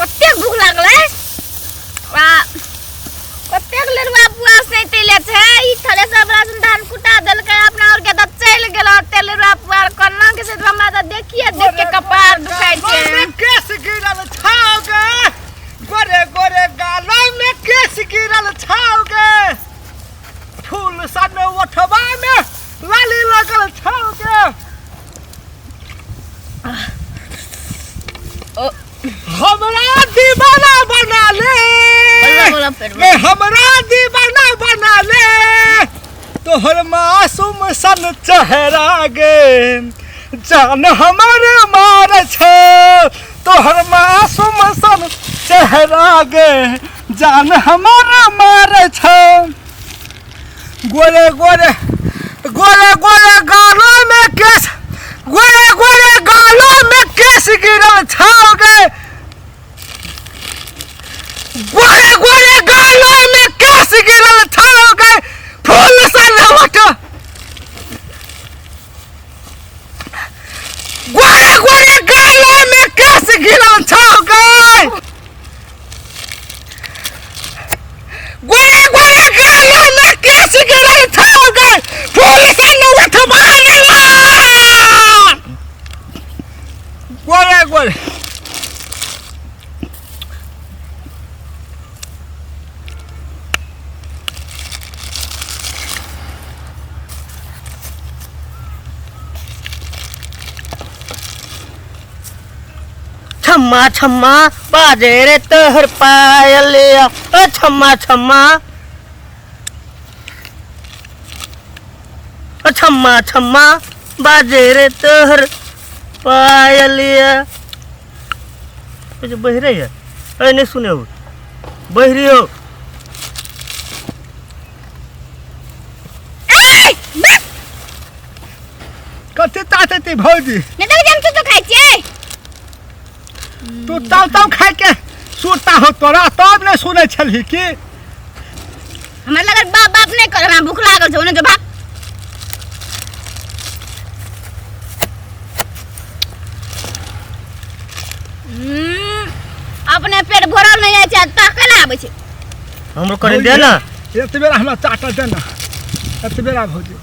कते भूख लागले आ कते लेरवा पुआस नहीं तेले छे ई थले सब राशन धान कुटा देल के अपना और के त चल गेलो तेलरवा पुआर कन्ना के से हमरा त देखिए देख के कपार दुखाई छे केस गिरल छाओगे गोरे गोरे गालो में केस गिरल छाओगे फूल सन उठवा में लाली लगल छाओगे हमरा दीवाना बना ले हमरा दीवाना बना ले तोहर मासूम सन चेहरा गे जान हमर मार छे तोहर मासूम सन चेहरा गे जान हमर मार छे गोरे गोरे गोरे गोरे गालों में केस गोरे गोरे गालों में केस गिरल छाओगे गोरे गोरे गालों में केस गिरल छाओगे फूल सन उठ गोरे गोरे गालों में केस गिरल छाओगे गोरे गोरे गालों में केस गिरल छाओगे फूल सन उठ गोरे गोरे छम्मा छम्मा बाजे रे तोहर पायलिया ओ छम्मा छम्मा ओ छम्मा छम्मा बाजे रे तोहर पायलिया बहरे है अरे नहीं सुने हो बहरी हो कते ताते भौजी ने तो जम तो खाइ छे तू ताव ताव खाए के सुता हो तोरा तब ने सुने छलही की हमरा लगल बाप बाप नहीं कर हमरा भूख लागल छे ओने जो भाग अपने पेट भरल नहीं है छै ताकला आबै छै हमरो करे दे ना एतबेरा हमरा चाटा दे ना एतबेरा भौजी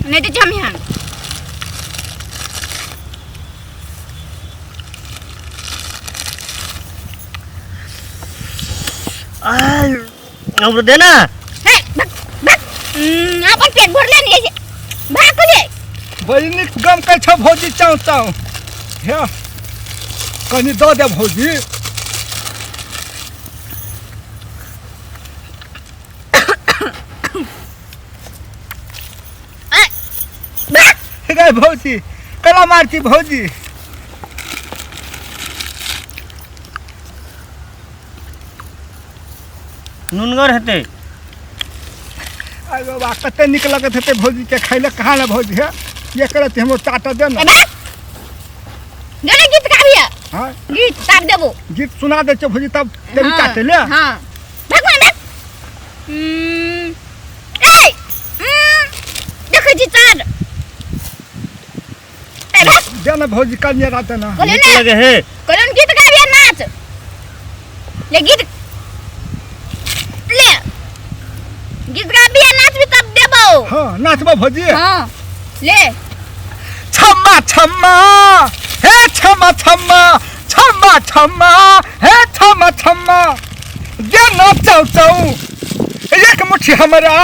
नहीं तो जमिहान हमरो दे ना हे अपन पेट भरले नहीं है भाग को जे बड़ी निक गम के छ भौजी चाव चाव हे कनी दो दे भौजी हे भौजी कला मारती भौजी नुनगर हेते अरे बाबा कते निक लगत हेते भौजी के खाइले कहाँ ना भौजी है ये करत हमरो चाटा दे ना जने गीत गाबिया हां गीत काट देबो गीत सुना दे छ भौजी तब तेरी चाटे ले हां भगवान भाग ए देखो जी चाट ए भाग दे ना भौजी कन्या रात ना लगे है कोन गीत गाबिया नाच ले गीत ले गीत गाबिया नाच भी तब देबो हां नाचबो भौजी हां ले छम्मा छम्मा हे छम्मा छम्मा छम्मा छम्मा हे छम्मा छम्मा दे ना चाव चाव एक मुट्ठी हमरा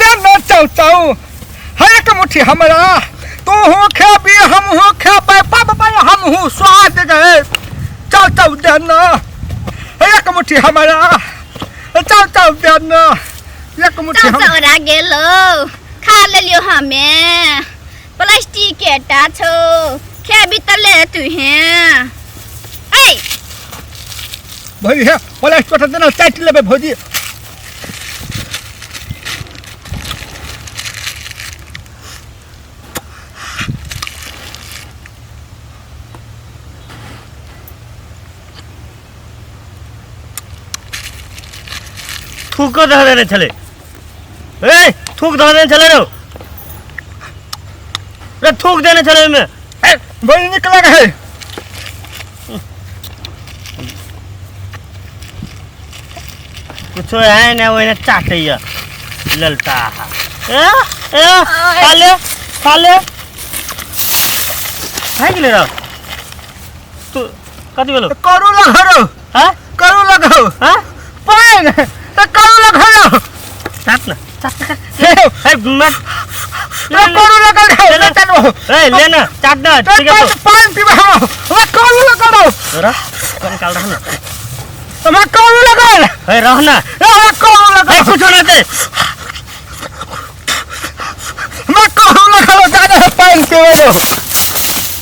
दे ना चाव चाव एक मुट्ठी हमरा तू हो खाबी हम हो खाबे पापा हम हो स्वाद गए चाव चाव दे ना एक मुट्ठी हमरा चाव चाव दे ना एक मुट्ठी हम चावरा गेलो खा लेलियो हमें प्लास्टिक के टा छो खेबी तले तू हैं ए भौजी है प्लास्टिक देना चाट लेबे भौजी थूक को धर देने चले ए थूक धर देने चले रो रे थूक देने चले में बड़ी निकला है कुछ है ना वो चाटे ललता खाले खाले है कि ले तू कति बेलो करू लगाओ हाँ करू लगाओ हाँ पाइन तो करू लगाओ चाट ना चाट हे मत तो करू लगाओ लेना। चलो लेना चाट ना ठीक है तो पाइन पीवा मैं करू लगाओ जरा निकाल रहा ना मैं करू लगाओ है रहना मैं करू लगाओ कुछ होना दे मैं करू लगाओ ज्यादा पाइन पीवा